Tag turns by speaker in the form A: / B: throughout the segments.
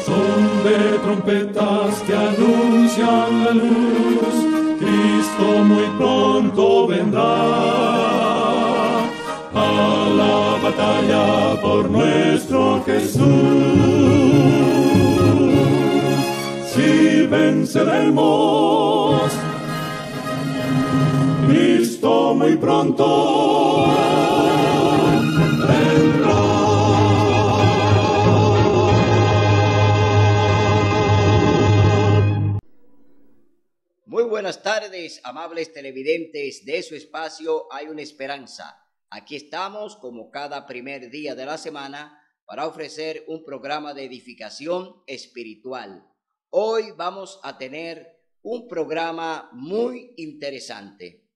A: Son de trompetas que anuncian la luz, Cristo muy pronto vendrá a la batalla por nuestro Jesús. Si venceremos, Cristo muy pronto vendrá.
B: Muy buenas tardes, amables televidentes de su espacio Hay una Esperanza. Aquí estamos como cada primer día de la semana para ofrecer un programa de edificación espiritual. Hoy vamos a tener un programa muy interesante.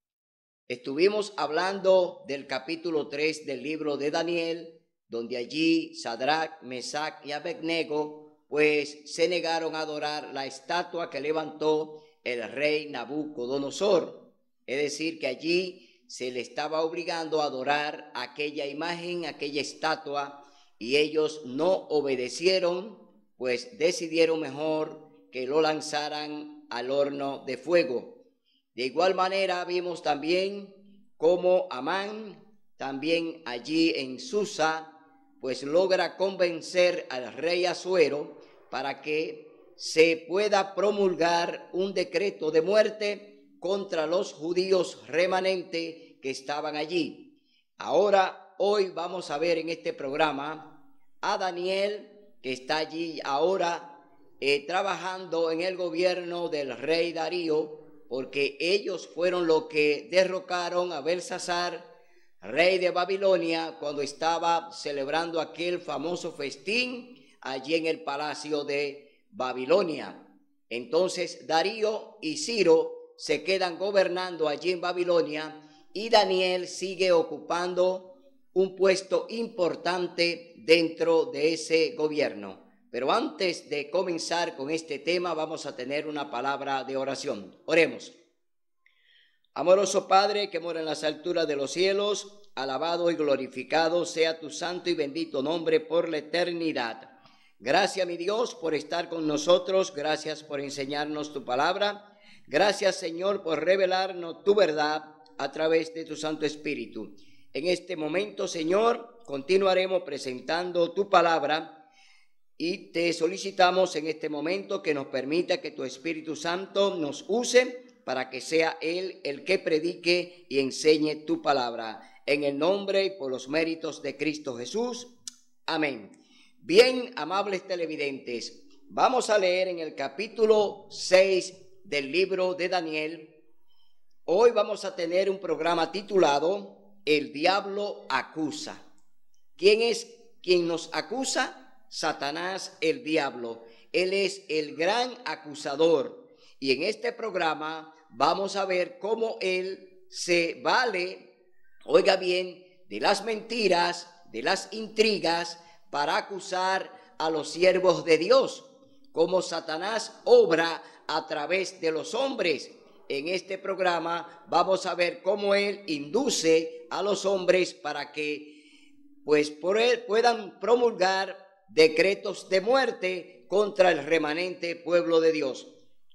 B: Estuvimos hablando del capítulo 3 del libro de Daniel, donde allí Sadrach, Mesach y Abednego pues se negaron a adorar la estatua que levantó el rey Nabucodonosor. Es decir, que allí se le estaba obligando a adorar aquella imagen, aquella estatua, y ellos no obedecieron, pues decidieron mejor que lo lanzaran al horno de fuego. De igual manera vimos también cómo Amán, también allí en Susa, pues logra convencer al rey Asuero para que se pueda promulgar un decreto de muerte contra los judíos remanentes que estaban allí. Ahora, hoy vamos a ver en este programa a Daniel, que está allí ahora trabajando en el gobierno del rey Darío, porque ellos fueron los que derrocaron a Belsasar, rey de Babilonia, cuando estaba celebrando aquel famoso festín allí en el palacio de Babilonia. Entonces Darío y Ciro se quedan gobernando allí en Babilonia y Daniel sigue ocupando un puesto importante dentro de ese gobierno. Pero antes de comenzar con este tema, vamos a tener una palabra de oración. Oremos. Amoroso Padre que mora en las alturas de los cielos, alabado y glorificado sea tu santo y bendito nombre por la eternidad. Gracias, mi Dios, por estar con nosotros. Gracias por enseñarnos tu palabra. Gracias, Señor, por revelarnos tu verdad a través de tu Santo Espíritu. En este momento, Señor, continuaremos presentando tu palabra y te solicitamos en este momento que nos permita que tu Espíritu Santo nos use para que sea Él el que predique y enseñe tu palabra. En el nombre y por los méritos de Cristo Jesús. Amén. Bien, amables televidentes, vamos a leer en el capítulo 6 del libro de Daniel. Hoy vamos a tener un programa titulado El diablo acusa. ¿Quién es quien nos acusa? Satanás, el diablo. Él es el gran acusador. Y en este programa vamos a ver cómo él se vale, oiga bien, de las mentiras, de las intrigas, para acusar a los siervos de Dios, como Satanás obra a través de los hombres. En este programa vamos a ver cómo él induce a los hombres para que pues por él puedan promulgar decretos de muerte contra el remanente pueblo de Dios.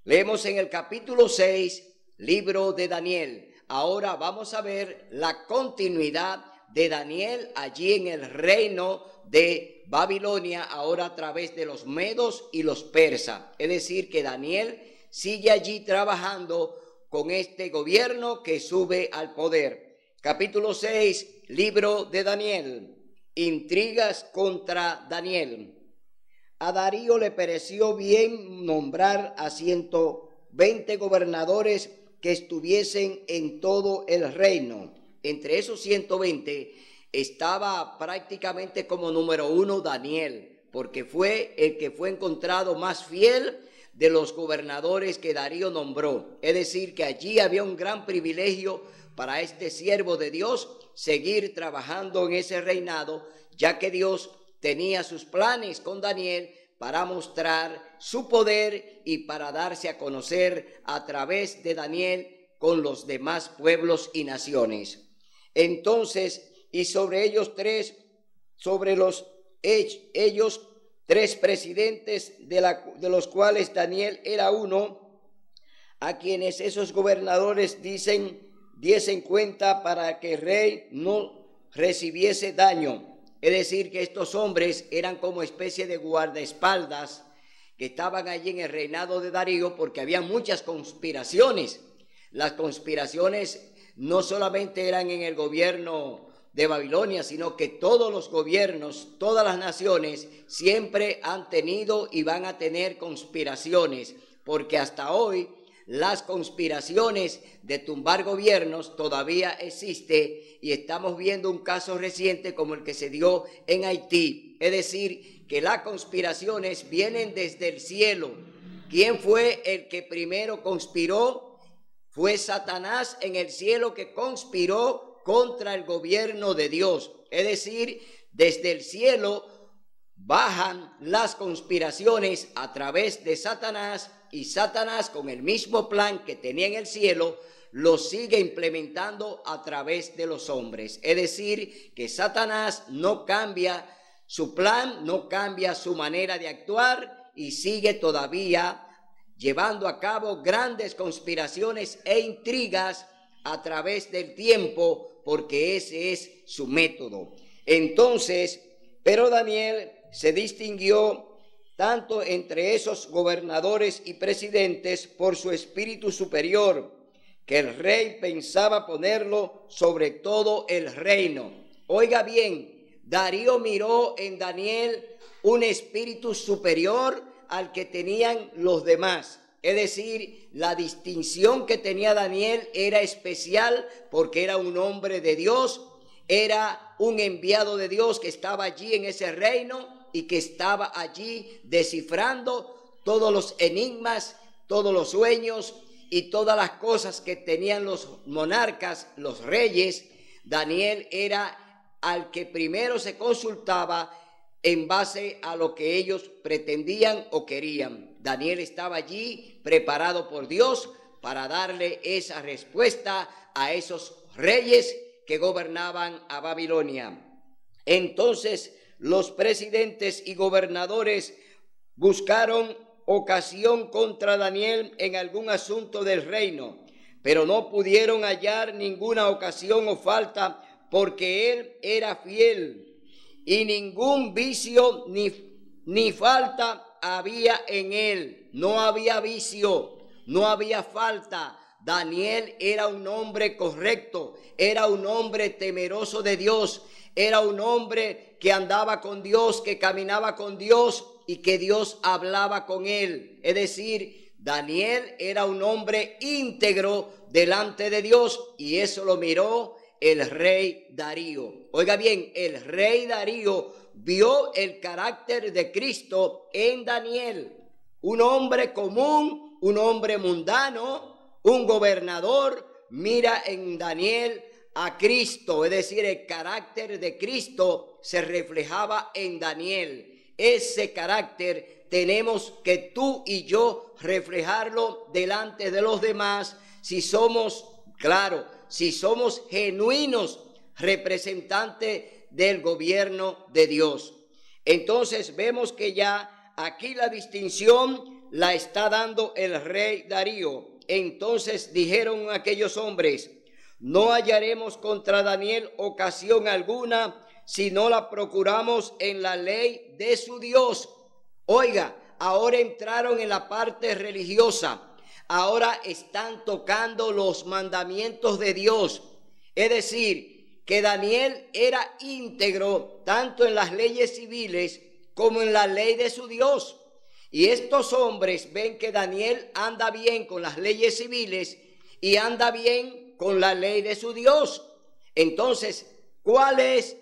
B: Leemos en el capítulo 6, libro de Daniel. Ahora vamos a ver la continuidad de Daniel allí en el reino de Babilonia, ahora a través de los medos y los persas. Es decir, que Daniel sigue allí trabajando con este gobierno que sube al poder. Capítulo 6, libro de Daniel. Intrigas contra Daniel. A Darío le pareció bien nombrar a 120 gobernadores que estuviesen en todo el reino. Entre esos 120 estaba prácticamente como número 1 Daniel, porque fue el que fue encontrado más fiel de los gobernadores que Darío nombró. Es decir, que allí había un gran privilegio para este siervo de Dios seguir trabajando en ese reinado, ya que Dios tenía sus planes con Daniel para mostrar su poder y para darse a conocer a través de Daniel con los demás pueblos y naciones. Entonces, y sobre ellos tres, sobre ellos 3 presidentes, de los cuales Daniel era uno, a quienes esos gobernadores diesen cuenta para que el rey no recibiese daño. Es decir, que estos hombres eran como especie de guardaespaldas que estaban allí en el reinado de Darío, porque había muchas conspiraciones. Las conspiraciones no solamente eran en el gobierno de Babilonia, sino que todos los gobiernos, todas las naciones siempre han tenido y van a tener conspiraciones, porque hasta hoy las conspiraciones de tumbar gobiernos todavía existe, y estamos viendo un caso reciente como el que se dio en Haití. Es decir, que las conspiraciones vienen desde el cielo. ¿Quién fue el que primero conspiró? Fue Satanás en el cielo, que conspiró contra el gobierno de Dios. Es decir, desde el cielo bajan las conspiraciones a través de Satanás, y Satanás, con el mismo plan que tenía en el cielo, lo sigue implementando a través de los hombres. Es decir, que Satanás no cambia su plan, no cambia su manera de actuar, y sigue todavía llevando a cabo grandes conspiraciones e intrigas a través del tiempo, porque ese es su método. Entonces, pero Daniel se distinguió tanto entre esos gobernadores y presidentes por su espíritu superior, que el rey pensaba ponerlo sobre todo el reino. Oiga bien, Darío miró en Daniel un espíritu superior al que tenían los demás. Es decir, la distinción que tenía Daniel era especial, porque era un hombre de Dios, era un enviado de Dios que estaba allí en ese reino y que estaba allí descifrando todos los enigmas, todos los sueños y todas las cosas que tenían los monarcas, los reyes. Daniel era al que primero se consultaba en base a lo que ellos pretendían o querían. Daniel estaba allí preparado por Dios para darle esa respuesta a esos reyes que gobernaban a Babilonia. Entonces los presidentes y gobernadores buscaron ocasión contra Daniel en algún asunto del reino, pero no pudieron hallar ninguna ocasión o falta, porque él era fiel y ningún vicio ni falta había en él. No había vicio, no había falta. Daniel era un hombre correcto, era un hombre temeroso de Dios, era un hombre que andaba con Dios, que caminaba con Dios y que Dios hablaba con él. Es decir, Daniel era un hombre íntegro delante de Dios, y eso lo miró el rey Darío. Oiga bien, el rey Darío vio el carácter de Cristo en Daniel, un hombre común, un hombre mundano, un gobernador. Mira en Daniel a Cristo, es decir, el carácter de Cristo se reflejaba en Daniel. Ese carácter tenemos que tú y yo reflejarlo delante de los demás, si somos, claro, si somos genuinos representantes del gobierno de Dios. Entonces vemos que ya aquí la distinción la está dando el rey Darío. Entonces dijeron aquellos hombres: no hallaremos contra Daniel ocasión alguna, si no la procuramos en la ley de su Dios. Oiga, ahora entraron en la parte religiosa, ahora están tocando los mandamientos de Dios. Es decir, que Daniel era íntegro tanto en las leyes civiles como en la ley de su Dios. Y estos hombres ven que Daniel anda bien con las leyes civiles y anda bien con la ley de su Dios. Entonces, ¿cuál es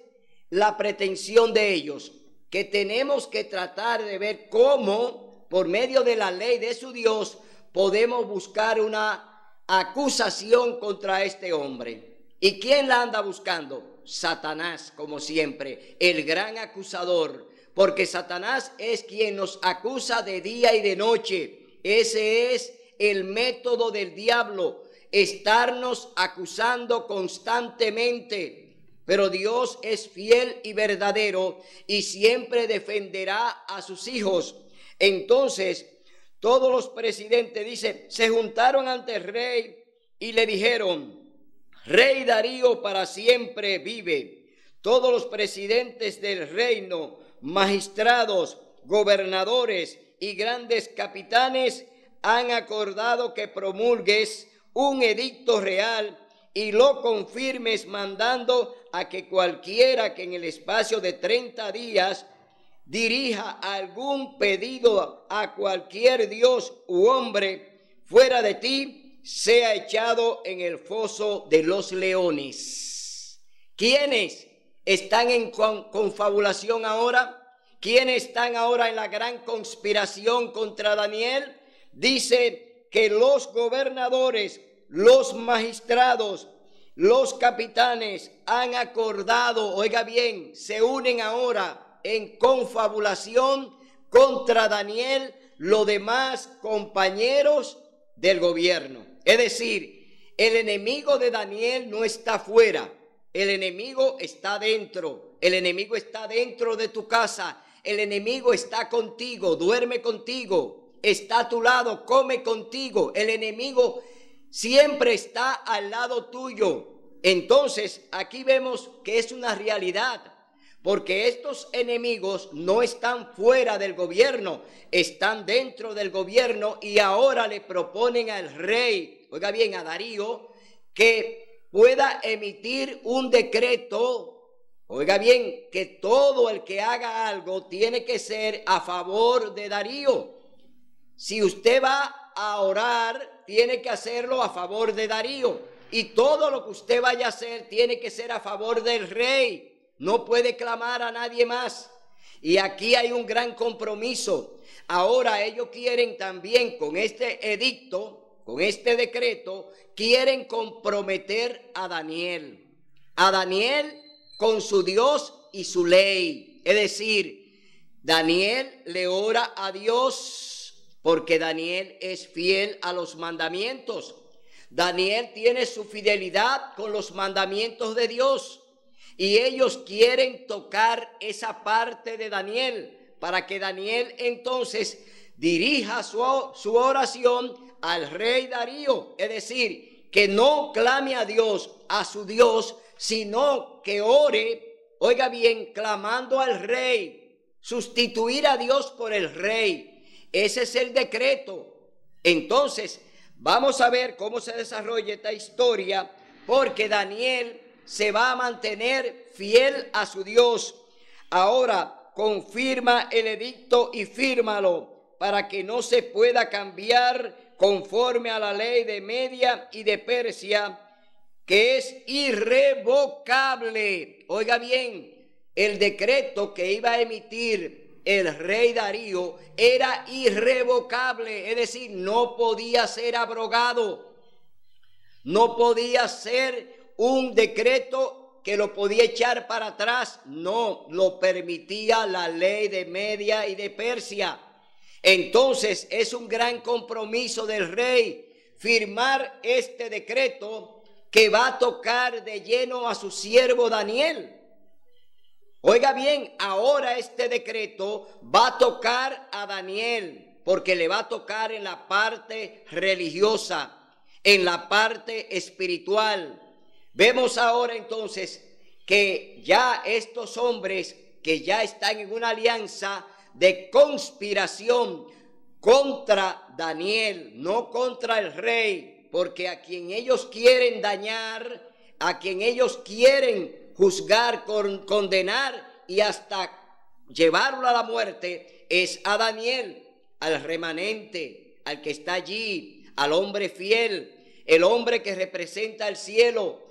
B: la pretensión de ellos? Que tenemos que tratar de ver cómo, por medio de la ley de su Dios, podemos buscar una acusación contra este hombre. ¿Y quién la anda buscando? Satanás, como siempre, el gran acusador, porque Satanás es quien nos acusa de día y de noche. Ese es el método del diablo, estarnos acusando constantemente. pero Dios es fiel y verdadero y siempre defenderá a sus hijos. Entonces, todos los presidentes, dice, se juntaron ante el rey y le dijeron: Rey Darío para siempre vive. Todos los presidentes del reino, magistrados, gobernadores y grandes capitanes han acordado que promulgues un edicto real y lo confirmes, mandando a que cualquiera que en el espacio de 30 días dirija algún pedido a cualquier dios u hombre fuera de ti, sea echado en el foso de los leones. ¿Quiénes están en confabulación ahora? ¿Quiénes están ahora en la gran conspiración contra Daniel? Dice que los gobernadores, los magistrados, los capitanes han acordado, oiga bien, se unen ahora en confabulación contra Daniel, los demás compañeros del gobierno. Es decir, el enemigo de Daniel no está fuera, el enemigo está dentro, el enemigo está dentro de tu casa, el enemigo está contigo, duerme contigo, está a tu lado, come contigo, el enemigo siempre está al lado tuyo. Entonces, aquí vemos que es una realidad, porque estos enemigos no están fuera del gobierno, están dentro del gobierno y ahora le proponen al rey, oiga bien, a Darío, que pueda emitir un decreto. Oiga bien, que todo el que haga algo tiene que ser a favor de Darío. Si usted va a orar, tiene que hacerlo a favor de Darío. Y todo lo que usted vaya a hacer tiene que ser a favor del rey. No puede clamar a nadie más. Y aquí hay un gran compromiso. Ahora ellos quieren también con este edicto, con este decreto, quieren comprometer a Daniel. A Daniel con su Dios y su ley. Es decir, Daniel le ora a Dios porque Daniel es fiel a los mandamientos. Daniel tiene su fidelidad con los mandamientos de Dios. Y ellos quieren tocar esa parte de Daniel para que Daniel entonces dirija su oración al rey Darío. Es decir, que no clame a Dios, a su Dios, sino que ore, oiga bien, clamando al rey, sustituir a Dios por el rey. Ese es el decreto. Entonces, vamos a ver cómo se desarrolla esta historia, porque Daniel se va a mantener fiel a su Dios. Ahora, confirma el edicto y fírmalo para que no se pueda cambiar conforme a la ley de Media y de Persia, que es irrevocable. Oiga bien, el decreto que iba a emitir el rey Darío era irrevocable, es decir, no podía ser abrogado, no podía ser un decreto que lo podía echar para atrás, no, lo permitía la ley de Media y de Persia. Entonces es un gran compromiso del rey firmar este decreto que va a tocar de lleno a su siervo Daniel. Oiga bien, ahora este decreto va a tocar a Daniel, porque le va a tocar en la parte religiosa, en la parte espiritual. Vemos ahora entonces que ya estos hombres que ya están en una alianza de conspiración contra Daniel, no contra el rey, porque a quien ellos quieren dañar, a quien ellos quieren juzgar, condenar y hasta llevarlo a la muerte, es a Daniel, al remanente, al que está allí, al hombre fiel, el hombre que representa el cielo.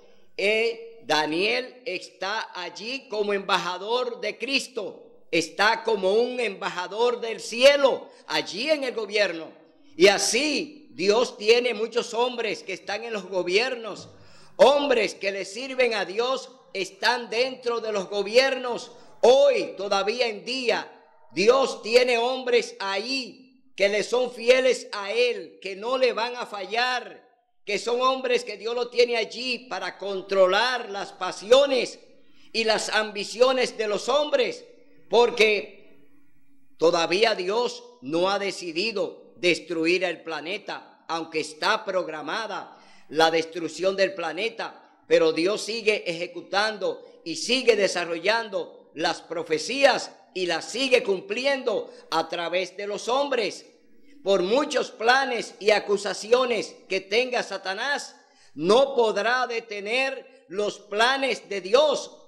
B: Daniel está allí como embajador de Cristo, está como un embajador del cielo, allí en el gobierno. Y así Dios tiene muchos hombres que están en los gobiernos, hombres que le sirven a Dios, están dentro de los gobiernos. Hoy, todavía en día, Dios tiene hombres ahí que le son fieles a Él, que no le van a fallar, que son hombres que Dios lo tiene allí para controlar las pasiones y las ambiciones de los hombres, porque todavía Dios no ha decidido destruir el planeta, aunque está programada la destrucción del planeta, pero Dios sigue ejecutando y sigue desarrollando las profecías y las sigue cumpliendo a través de los hombres. Por muchos planes y acusaciones que tenga Satanás, no podrá detener los planes de Dios.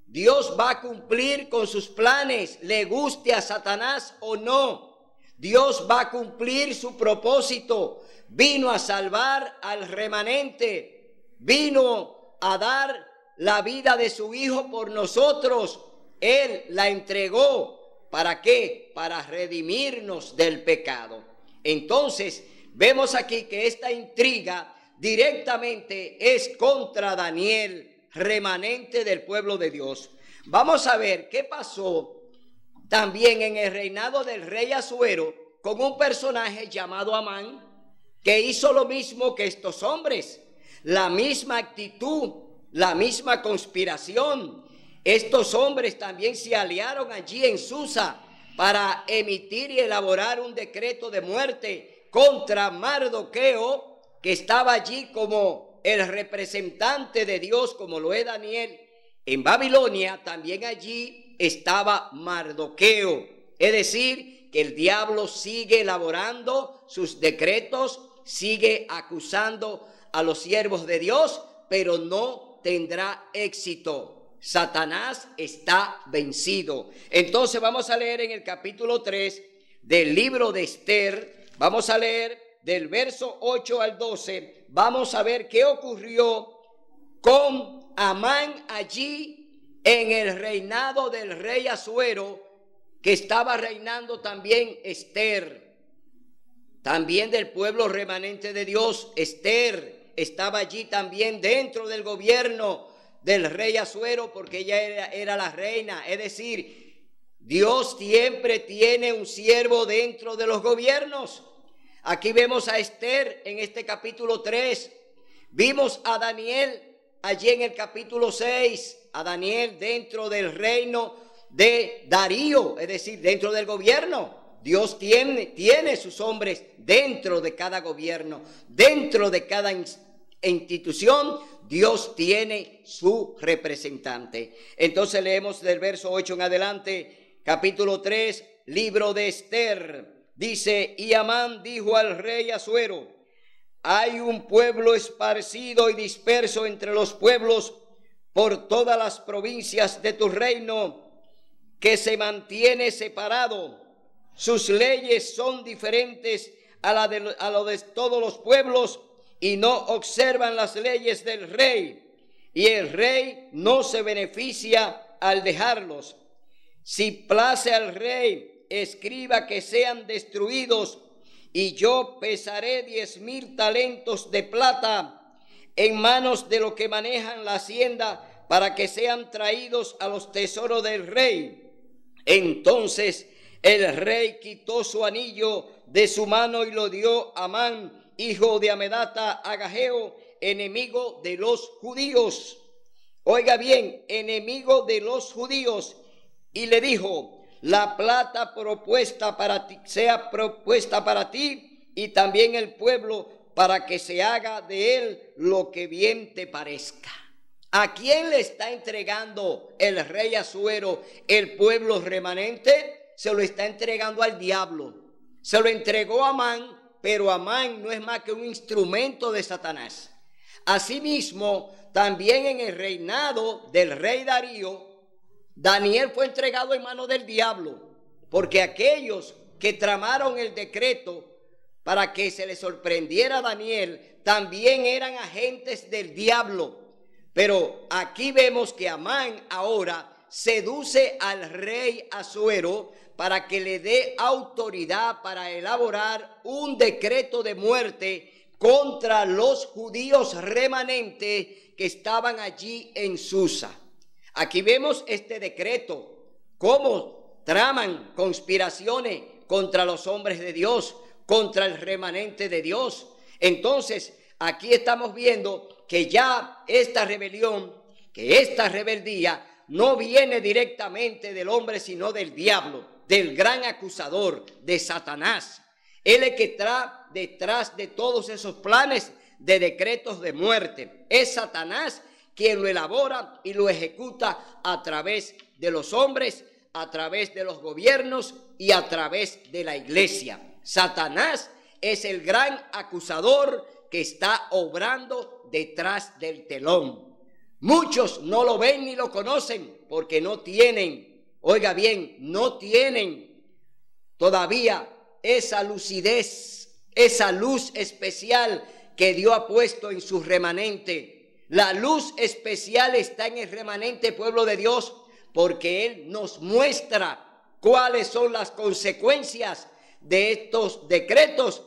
B: Dios va a cumplir con sus planes, le guste a Satanás o no. Dios va a cumplir su propósito. Vino a salvar al remanente, vino a dar la vida de su Hijo por nosotros. Él la entregó. ¿Para qué? Para redimirnos del pecado. Entonces, vemos aquí que esta intriga directamente es contra Daniel, remanente del pueblo de Dios. Vamos a ver qué pasó también en el reinado del rey Asuero con un personaje llamado Amán, que hizo lo mismo que estos hombres, la misma actitud, la misma conspiración. Estos hombres también se aliaron allí en Susa para emitir y elaborar un decreto de muerte contra Mardoqueo, que estaba allí como el representante de Dios, como lo es Daniel. En Babilonia también allí estaba Mardoqueo. Es decir, que el diablo sigue elaborando sus decretos, sigue acusando a los siervos de Dios, pero no tendrá éxito. Satanás está vencido. Entonces vamos a leer en el capítulo 3 del libro de Esther. Vamos a leer del verso 8 al 12. Vamos a ver qué ocurrió con Amán allí en el reinado del rey Asuero, que estaba reinando también Esther, también del pueblo remanente de Dios. Esther estaba allí también dentro del gobierno del rey Asuero, porque ella era la reina. Es decir, Dios siempre tiene un siervo dentro de los gobiernos. Aquí vemos a Esther en este capítulo 3. Vimos a Daniel allí en el capítulo 6. A Daniel dentro del reino de Darío, es decir, dentro del gobierno. Dios tiene sus hombres dentro de cada gobierno, dentro de cada institución. Dios tiene su representante. Entonces leemos del verso 8 en adelante, capítulo 3, libro de Esther. Dice: y Amán dijo al rey Asuero: hay un pueblo esparcido y disperso entre los pueblos por todas las provincias de tu reino, que se mantiene separado. Sus leyes son diferentes a lo de todos los pueblos, y no observan las leyes del rey, y el rey no se beneficia al dejarlos. Si place al rey, escriba que sean destruidos, y yo pesaré 10,000 talentos de plata en manos de los que manejan la hacienda, para que sean traídos a los tesoros del rey. Entonces el rey quitó su anillo de su mano y lo dio a Amán, hijo de Amedata, Agageo, enemigo de los judíos. Oiga bien, enemigo de los judíos. Y le dijo: la plata propuesta para ti sea propuesta para ti y también el pueblo, para que se haga de él lo que bien te parezca. ¿A quién le está entregando el rey Asuero el pueblo remanente? Se lo está entregando al diablo. Se lo entregó a Amán, pero Amán no es más que un instrumento de Satanás. Asimismo, también en el reinado del rey Darío, Daniel fue entregado en manos del diablo, porque aquellos que tramaron el decreto para que se le sorprendiera a Daniel también eran agentes del diablo. Pero aquí vemos que Amán ahora seduce al rey Asuero para que le dé autoridad para elaborar un decreto de muerte contra los judíos remanentes que estaban allí en Susa. Aquí vemos este decreto, cómo traman conspiraciones contra los hombres de Dios, contra el remanente de Dios. Entonces, aquí estamos viendo que ya esta rebelión, que esta rebeldía no viene directamente del hombre, sino del diablo, del gran acusador, de Satanás. Él es el que está detrás de todos esos planes de decretos de muerte. Es Satanás quien lo elabora y lo ejecuta a través de los hombres, a través de los gobiernos y a través de la iglesia. Satanás es el gran acusador que está obrando detrás del telón. Muchos no lo ven ni lo conocen porque no tienen, oiga bien, no tienen todavía esa lucidez, esa luz especial que Dios ha puesto en su remanente. La luz especial está en el remanente pueblo de Dios porque Él nos muestra cuáles son las consecuencias de estos decretos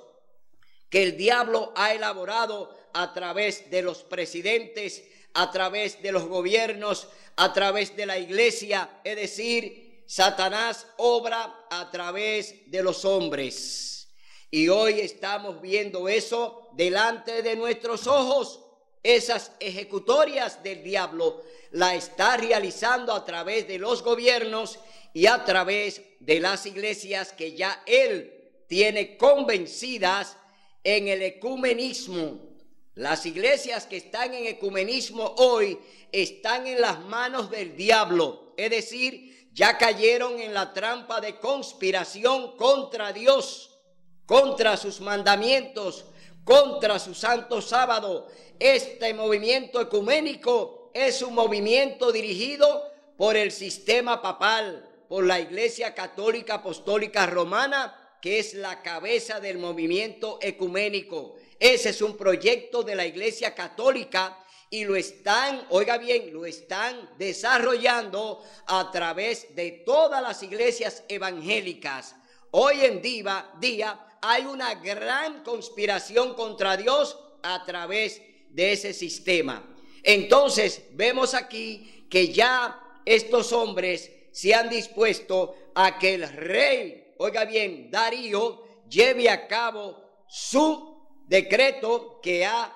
B: que el diablo ha elaborado a través de los presidentes, a través de los gobiernos, a través de la iglesia. Es decir, Satanás obra a través de los hombres. Y hoy estamos viendo eso delante de nuestros ojos. Esas ejecutorias del diablo la está realizando a través de los gobiernos y a través de las iglesias que ya él tiene convencidas en el ecumenismo. Las iglesias que están en ecumenismo hoy están en las manos del diablo, es decir, ya cayeron en la trampa de conspiración contra Dios, contra sus mandamientos, contra su santo sábado. Este movimiento ecuménico es un movimiento dirigido por el sistema papal, por la Iglesia Católica Apostólica Romana, que es la cabeza del movimiento ecuménico. Ese es un proyecto de la Iglesia Católica y lo están, oiga bien, lo están desarrollando a través de todas las iglesias evangélicas. Hoy en día hay una gran conspiración contra Dios a través de ese sistema. Entonces vemos aquí que ya estos hombres se han dispuesto a que el rey, oiga bien, Darío, lleve a cabo su decreto que ha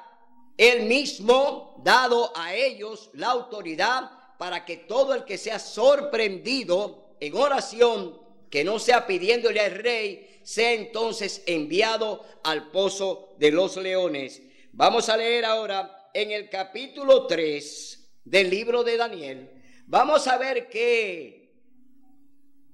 B: él mismo dado a ellos la autoridad para que todo el que sea sorprendido en oración, que no sea pidiéndole al rey, sea entonces enviado al pozo de los leones. Vamos a leer ahora en el capítulo 3 del libro de Daniel. Vamos a ver qué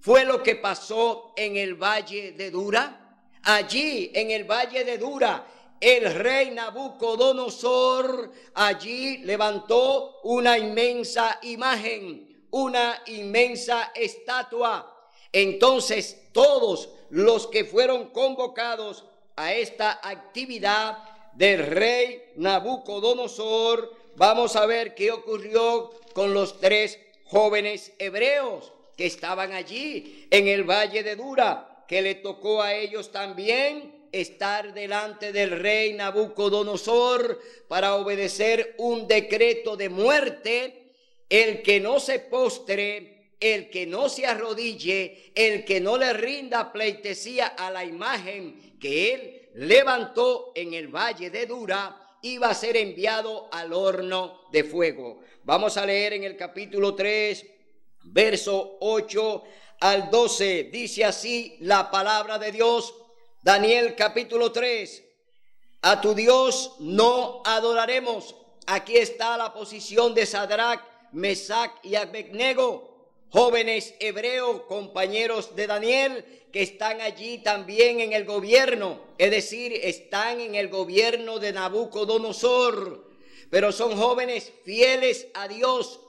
B: fue lo que pasó en el valle de Dura. Allí en el valle de Dura, el rey Nabucodonosor allí levantó una inmensa imagen, una inmensa estatua. Entonces todos los que fueron convocados a esta actividad del rey Nabucodonosor, vamos a ver qué ocurrió con los 3 jóvenes hebreos que estaban allí en el valle de Dura, que le tocó a ellos también estar delante del rey Nabucodonosor para obedecer un decreto de muerte. El que no se postre, el que no se arrodille, el que no le rinda pleitesía a la imagen que él levantó en el valle de Dura, iba a ser enviado al horno de fuego. Vamos a leer en el capítulo 3, verso 8 al 12. Dice así la palabra de Dios. Daniel capítulo 3. A tu Dios no adoraremos. Aquí está la posición de Sadrach, Mesach y Abednego, jóvenes hebreos, compañeros de Daniel, que están allí también en el gobierno, es decir, están en el gobierno de Nabucodonosor, pero son jóvenes fieles a Dios,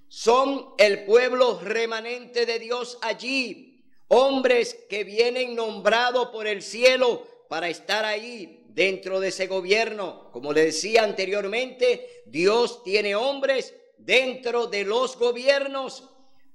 B: son el pueblo remanente de Dios allí, hombres que vienen nombrados por el cielo para estar ahí dentro de ese gobierno. Como le decía anteriormente, Dios tiene hombres dentro de los gobiernos.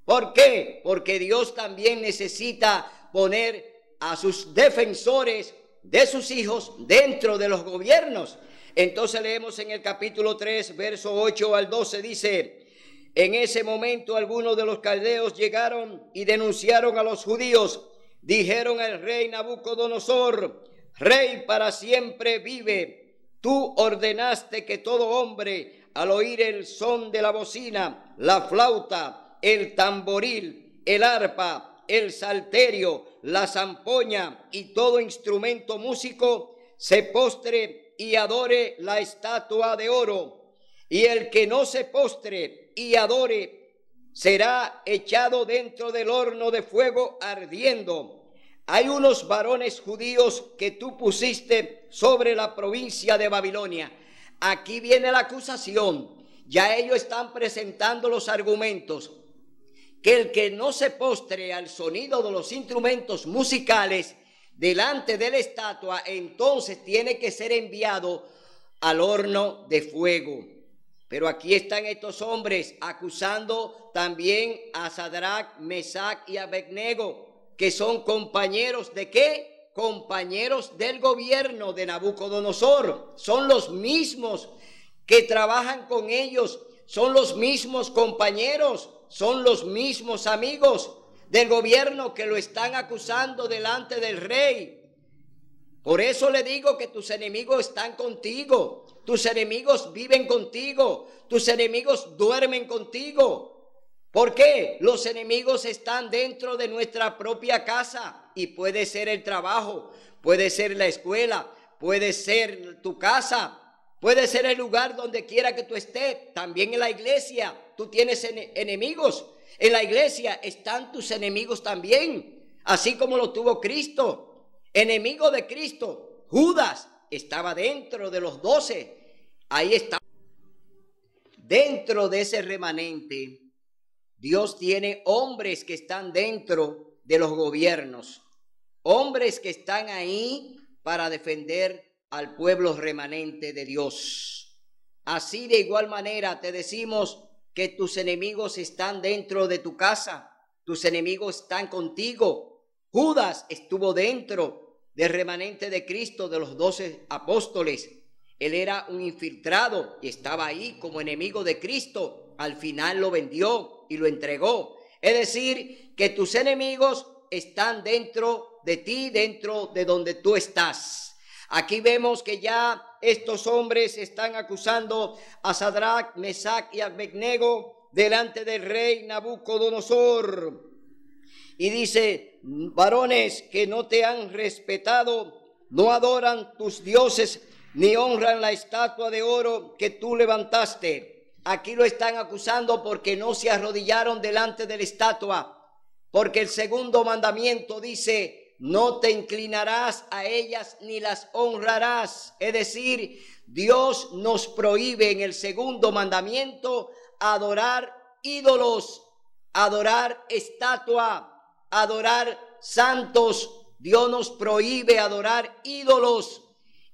B: ¿Por qué? Porque Dios también necesita poner a sus defensores de sus hijos dentro de los gobiernos. Entonces leemos en el capítulo 3, verso 8 al 12, dice: en ese momento algunos de los caldeos llegaron y denunciaron a los judíos. Dijeron al rey Nabucodonosor: Rey para siempre vive. Tú ordenaste que todo hombre, al oír el son de la bocina, la flauta, el tamboril, el arpa, el salterio, la zampoña y todo instrumento músico se postre y adore la estatua de oro. Y el que no se postre y adore será echado dentro del horno de fuego ardiendo. Hay unos varones judíos que tú pusiste sobre la provincia de Babilonia. Aquí viene la acusación. Ya ellos están presentando los argumentos. Que el que no se postre al sonido de los instrumentos musicales delante de la estatua, entonces tiene que ser enviado al horno de fuego. Pero aquí están estos hombres acusando también a Sadrach, Mesach y Abednego, que son compañeros ¿de qué? Compañeros del gobierno de Nabucodonosor. Son los mismos que trabajan con ellos, son los mismos compañeros, son los mismos amigos del gobierno que lo están acusando delante del rey. Por eso le digo que tus enemigos están contigo, tus enemigos viven contigo, tus enemigos duermen contigo. ¿Por qué? Los enemigos están dentro de nuestra propia casa y puede ser el trabajo, puede ser la escuela, puede ser tu casa, puede ser el lugar donde quiera que tú estés. También en la iglesia tú tienes enemigos. En la iglesia están tus enemigos también, así como lo tuvo Cristo. Enemigo de Cristo, Judas estaba dentro de los 12. Ahí está. Dentro de ese remanente, Dios tiene hombres que están dentro de los gobiernos. Hombres que están ahí para defender al pueblo remanente de Dios. Así de igual manera te decimos que tus enemigos están dentro de tu casa. Tus enemigos están contigo. Judas estuvo dentro del remanente de Cristo, de los 12 apóstoles. Él era un infiltrado y estaba ahí como enemigo de Cristo. Al final lo vendió y lo entregó. Es decir, que tus enemigos están dentro de ti, dentro de donde tú estás. Aquí vemos que ya estos hombres están acusando a Sadrach, Mesach y Abednego delante del rey Nabucodonosor. Y dice: varones que no te han respetado, no adoran tus dioses, ni honran la estatua de oro que tú levantaste. Aquí lo están acusando porque no se arrodillaron delante de la estatua. Porque el segundo mandamiento dice: no te inclinarás a ellas ni las honrarás. Es decir, Dios nos prohíbe en el segundo mandamiento adorar ídolos, adorar estatua, adorar santos. Dios nos prohíbe adorar ídolos.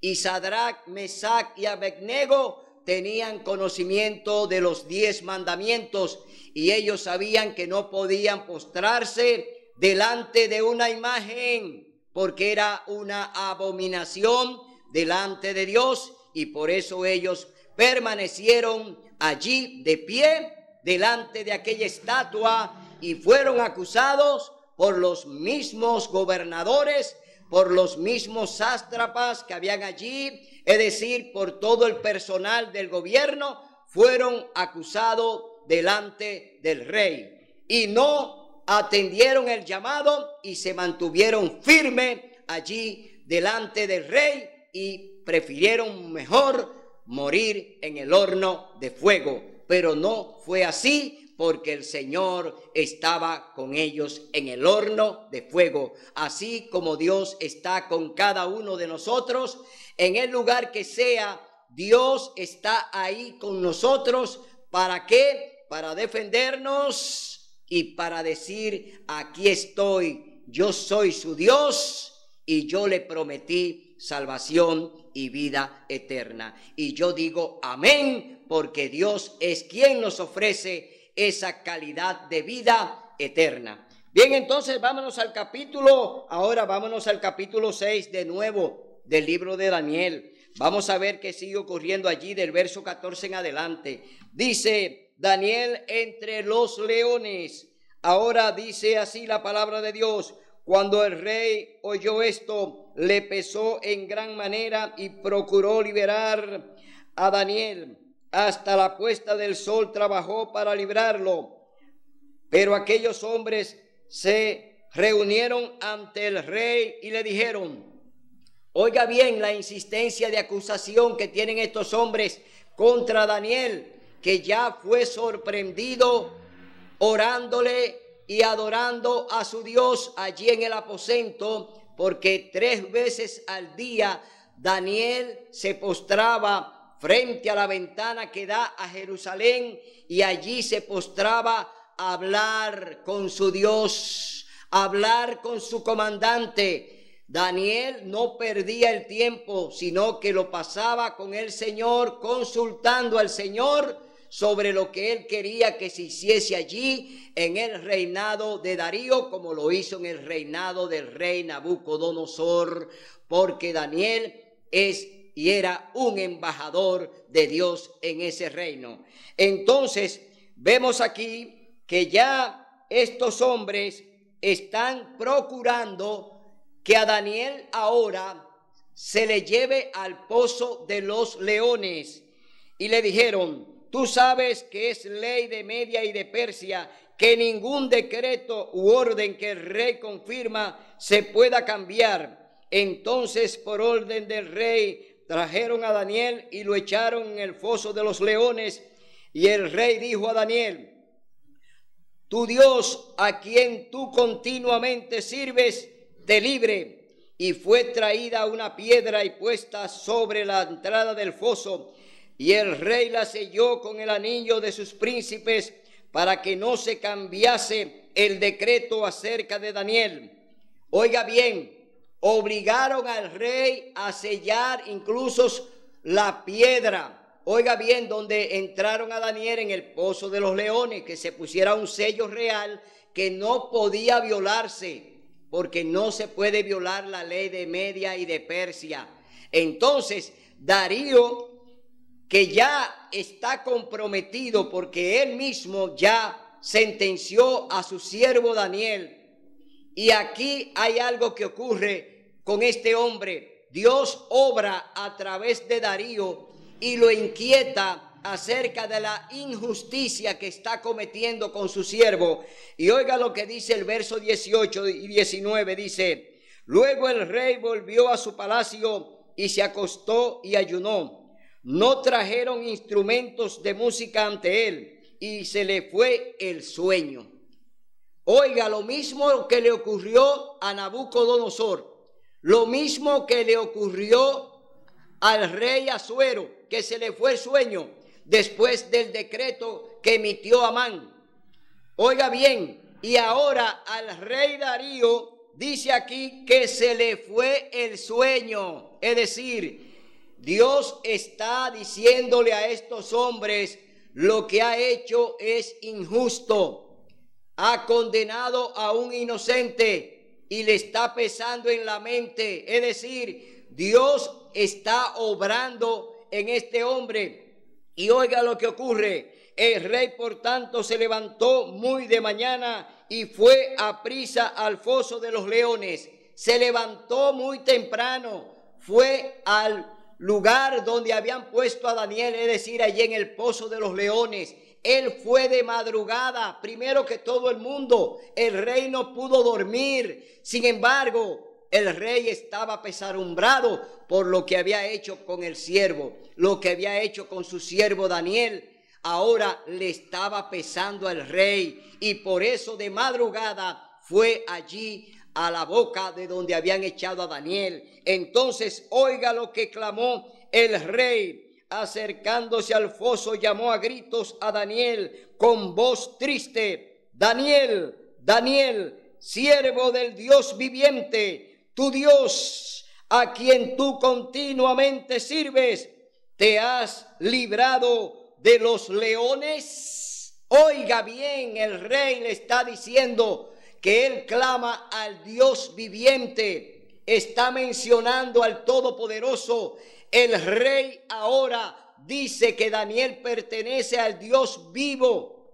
B: Y Sadrach, Mesach y Abednego tenían conocimiento de los 10 mandamientos y ellos sabían que no podían postrarse delante de una imagen porque era una abominación delante de Dios, y por eso ellos permanecieron allí de pie delante de aquella estatua y fueron acusados por los mismos gobernadores, por los mismos sátrapas que habían allí, es decir, por todo el personal del gobierno. Fueron acusados delante del rey y no atendieron el llamado y se mantuvieron firmes allí delante del rey y prefirieron mejor morir en el horno de fuego. Pero no fue así, porque el Señor estaba con ellos en el horno de fuego. Así como Dios está con cada uno de nosotros, en el lugar que sea, Dios está ahí con nosotros. ¿Para qué? Para defendernos y para decir: aquí estoy, yo soy su Dios y yo le prometí salvación y vida eterna. Y yo digo amén, porque Dios es quien nos ofrece esa calidad de vida eterna. Bien, entonces vámonos al capítulo 6 de nuevo del libro de Daniel. Vamos a ver qué sigue ocurriendo allí del verso 14 en adelante. Dice: Daniel entre los leones. Ahora dice así la palabra de Dios: cuando el rey oyó esto, le pesó en gran manera y procuró liberar a Daniel. Hasta la puesta del sol trabajó para librarlo. Pero aquellos hombres se reunieron ante el rey y le dijeron, oiga bien la insistencia de acusación que tienen estos hombres contra Daniel, que ya fue sorprendido orándole y adorando a su Dios allí en el aposento, porque 3 veces al día Daniel se postraba frente a la ventana que da a Jerusalén y allí se postraba a hablar con su Dios, a hablar con su comandante. Daniel no perdía el tiempo, sino que lo pasaba con el Señor, consultando al Señor sobre lo que él quería que se hiciese allí en el reinado de Darío, como lo hizo en el reinado del rey Nabucodonosor, porque Daniel es y era un embajador de Dios en ese reino. Entonces vemos aquí que ya estos hombres están procurando que a Daniel ahora se le lleve al pozo de los leones, y le dijeron, tú sabes que es ley de Media y de Persia que ningún decreto u orden que el rey confirma se pueda cambiar. Entonces, por orden del rey, trajeron a Daniel y lo echaron en el foso de los leones. Y el rey dijo a Daniel, tu Dios, a quien tú continuamente sirves, te libre. Y fue traída una piedra y puesta sobre la entrada del foso, y el rey la selló con el anillo de sus príncipes para que no se cambiase el decreto acerca de Daniel. Oiga bien, obligaron al rey a sellar incluso la piedra. Oiga bien, donde entraron a Daniel en el pozo de los leones, que se pusiera un sello real que no podía violarse, porque no se puede violar la ley de Media y de Persia. Entonces, Darío, que ya está comprometido porque él mismo ya sentenció a su siervo Daniel. Y aquí hay algo que ocurre con este hombre. Dios obra a través de Darío y lo inquieta acerca de la injusticia que está cometiendo con su siervo. Y oiga lo que dice el verso 18 y 19, dice, luego el rey volvió a su palacio y se acostó y ayunó. No trajeron instrumentos de música ante él y se le fue el sueño. Oiga, lo mismo que le ocurrió a Nabucodonosor, lo mismo que le ocurrió al rey Asuero, que se le fue el sueño después del decreto que emitió Amán. Oiga bien, y ahora al rey Darío dice aquí que se le fue el sueño, es decir, Dios está diciéndole a estos hombres, lo que ha hecho es injusto. Ha condenado a un inocente y le está pesando en la mente. Es decir, Dios está obrando en este hombre. Y oiga lo que ocurre. El rey, por tanto, se levantó muy de mañana y fue a prisa al foso de los leones. Se levantó muy temprano, fue al lugar donde habían puesto a Daniel, es decir, allí en el pozo de los leones. Él fue de madrugada, primero que todo el mundo. El rey no pudo dormir. Sin embargo, el rey estaba apesadumbrado por lo que había hecho con el siervo, lo que había hecho con su siervo Daniel. Ahora le estaba pesando al rey y por eso de madrugada fue allí a la boca de donde habían echado a Daniel. Entonces oiga lo que clamó el rey. Acercándose al foso, llamó a gritos a Daniel con voz triste: Daniel, Daniel, siervo del Dios viviente, tu Dios, a quien tú continuamente sirves, ¿te has librado de los leones? Oiga bien, el rey le está diciendo que él clama al Dios viviente, está mencionando al Todopoderoso. El rey ahora dice que Daniel pertenece al Dios vivo.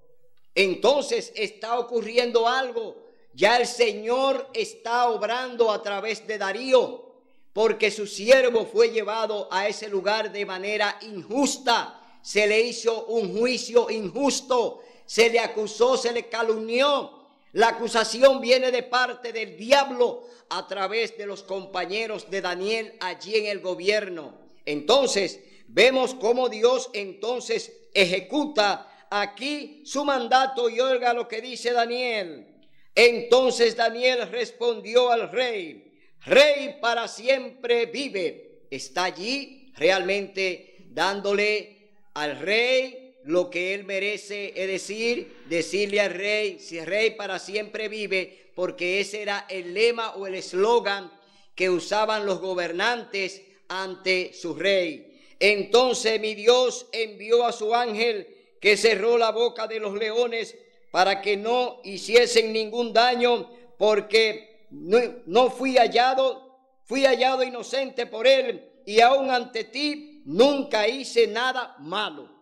B: Entonces está ocurriendo algo. Ya el Señor está obrando a través de Darío, porque su siervo fue llevado a ese lugar de manera injusta. Se le hizo un juicio injusto. se le acusó, se le calumnió. La acusación viene de parte del diablo a través de los compañeros de Daniel allí en el gobierno. Entonces, vemos cómo Dios entonces ejecuta aquí su mandato y oiga lo que dice Daniel. Entonces Daniel respondió al rey: Rey para siempre vive. Está allí realmente dándole al rey lo que él merece, es decir, decirle al rey, si rey para siempre vive, porque ese era el lema o el eslogan que usaban los gobernantes ante su rey. Entonces mi Dios envió a su ángel que cerró la boca de los leones para que no hiciesen ningún daño, porque no fui hallado inocente por él, y aún ante ti nunca hice nada malo.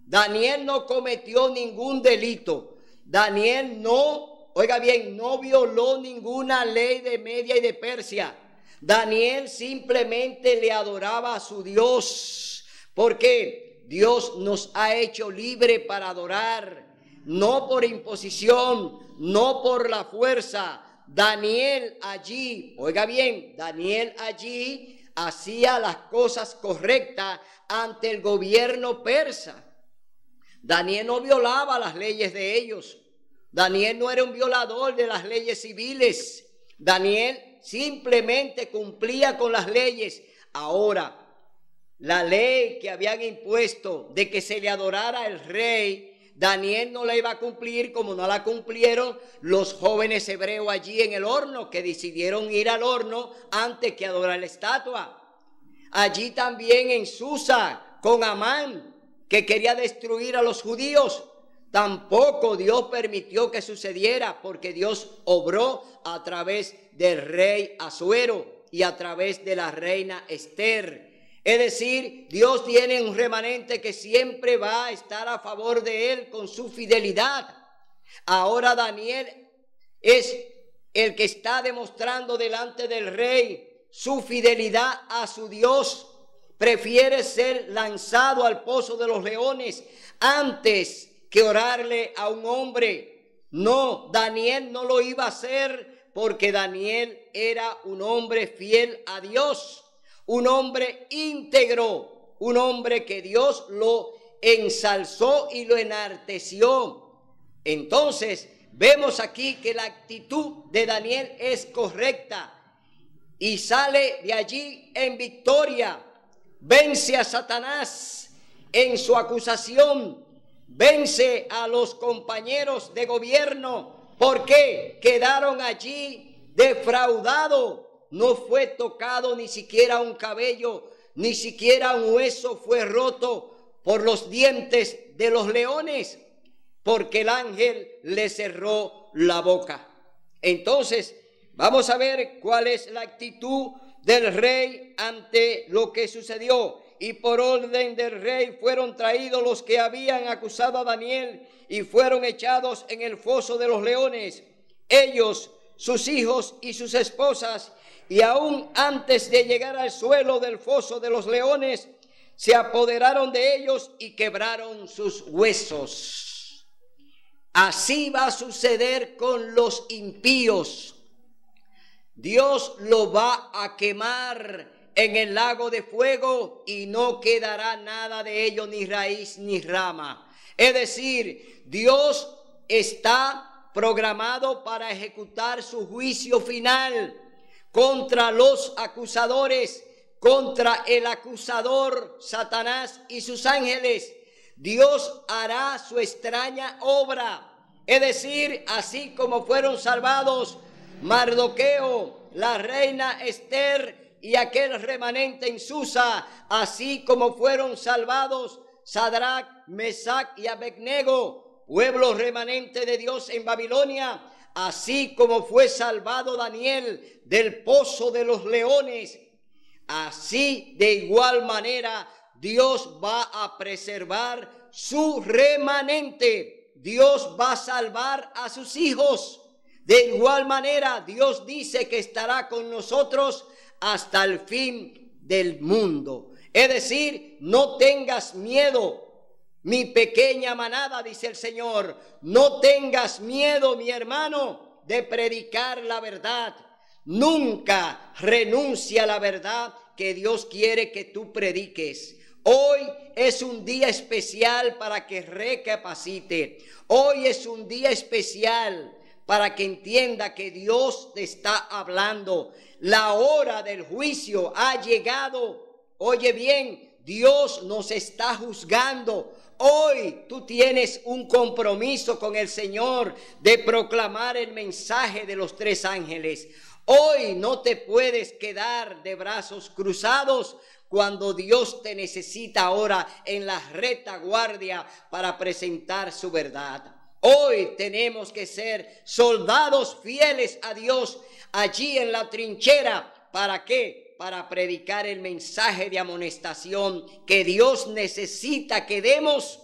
B: Daniel no cometió ningún delito. Daniel no, oiga bien, no violó ninguna ley de Media y de Persia. Daniel simplemente le adoraba a su Dios, porque Dios nos ha hecho libre para adorar, no por imposición, no por la fuerza. Daniel allí, oiga bien, Daniel allí hacía las cosas correctas ante el gobierno persa. Daniel no violaba las leyes de ellos. Daniel no era un violador de las leyes civiles. Daniel simplemente cumplía con las leyes. Ahora, la ley que habían impuesto de que se le adorara al rey, Daniel no la iba a cumplir, como no la cumplieron los jóvenes hebreos allí en el horno, que decidieron ir al horno antes que adorar la estatua. Allí también en Susa, con Amán, que quería destruir a los judíos, tampoco Dios permitió que sucediera, porque Dios obró a través del rey Asuero y a través de la reina Esther. Es decir, Dios tiene un remanente que siempre va a estar a favor de él con su fidelidad. Ahora Daniel es el que está demostrando delante del rey su fidelidad a su Dios. Prefiere ser lanzado al pozo de los leones antes que orarle a un hombre. No, Daniel no lo iba a hacer, porque Daniel era un hombre fiel a Dios, un hombre íntegro, un hombre que Dios lo ensalzó y lo enalteció. Entonces vemos aquí que la actitud de Daniel es correcta y sale de allí en victoria. Vence a Satanás en su acusación, vence a los compañeros de gobierno, porque quedaron allí defraudados. No fue tocado ni siquiera un cabello, ni siquiera un hueso fue roto por los dientes de los leones, porque el ángel le cerró la boca. Entonces, vamos a ver cuál es la actitud del rey ante lo que sucedió. Y por orden del rey fueron traídos los que habían acusado a Daniel y fueron echados en el foso de los leones, ellos, sus hijos y sus esposas. Y aún antes de llegar al suelo del foso de los leones, se apoderaron de ellos y quebraron sus huesos. Así va a suceder con los impíos. Dios lo va a quemar en el lago de fuego y no quedará nada de ello, ni raíz ni rama. Es decir, Dios está programado para ejecutar su juicio final contra los acusadores, contra el acusador Satanás y sus ángeles. Dios hará su extraña obra. Es decir, así como fueron salvados Mardoqueo, la reina Esther y aquel remanente en Susa, así como fueron salvados Sadrach, Mesach y Abednego, pueblo remanente de Dios en Babilonia, así como fue salvado Daniel del pozo de los leones, así de igual manera Dios va a preservar su remanente. Dios va a salvar a sus hijos. De igual manera, Dios dice que estará con nosotros hasta el fin del mundo. Es decir, no tengas miedo. mi pequeña manada, dice el Señor, no tengas miedo, mi hermano, de predicar la verdad. Nunca renuncia a la verdad que Dios quiere que tú prediques. Hoy es un día especial para que recapacite. Hoy es un día especial para que entienda que Dios te está hablando. La hora del juicio ha llegado. Oye bien, Dios nos está juzgando. Hoy tú tienes un compromiso con el Señor de proclamar el mensaje de los tres ángeles. Hoy no te puedes quedar de brazos cruzados cuando Dios te necesita ahora en la retaguardia para presentar su verdad. Hoy tenemos que ser soldados fieles a Dios allí en la trinchera. ¿Para qué? Para predicar el mensaje de amonestación que Dios necesita que demos.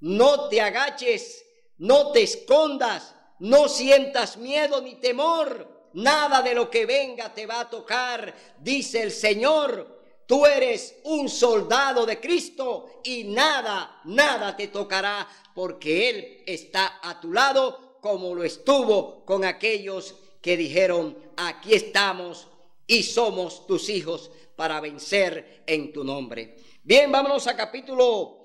B: No te agaches, no te escondas, no sientas miedo ni temor. Nada de lo que venga te va a tocar, dice el Señor. Tú eres un soldado de Cristo y nada te tocará, porque Él está a tu lado como lo estuvo con aquellos que dijeron, aquí estamos y somos tus hijos para vencer en tu nombre. Bien, vámonos al capítulo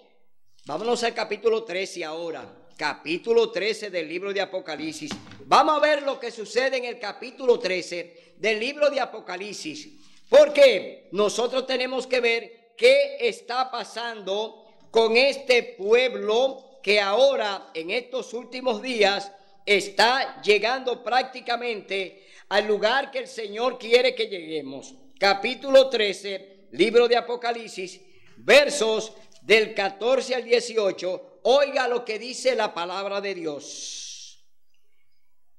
B: 13 ahora. Capítulo 13 del libro de Apocalipsis. Vamos a ver lo que sucede en el capítulo 13 del libro de Apocalipsis. Porque nosotros tenemos que ver qué está pasando con este pueblo que ahora en estos últimos días está llegando prácticamente al lugar que el Señor quiere que lleguemos. Capítulo 13, libro de Apocalipsis, versos del 14 al 18. Oiga lo que dice la palabra de Dios.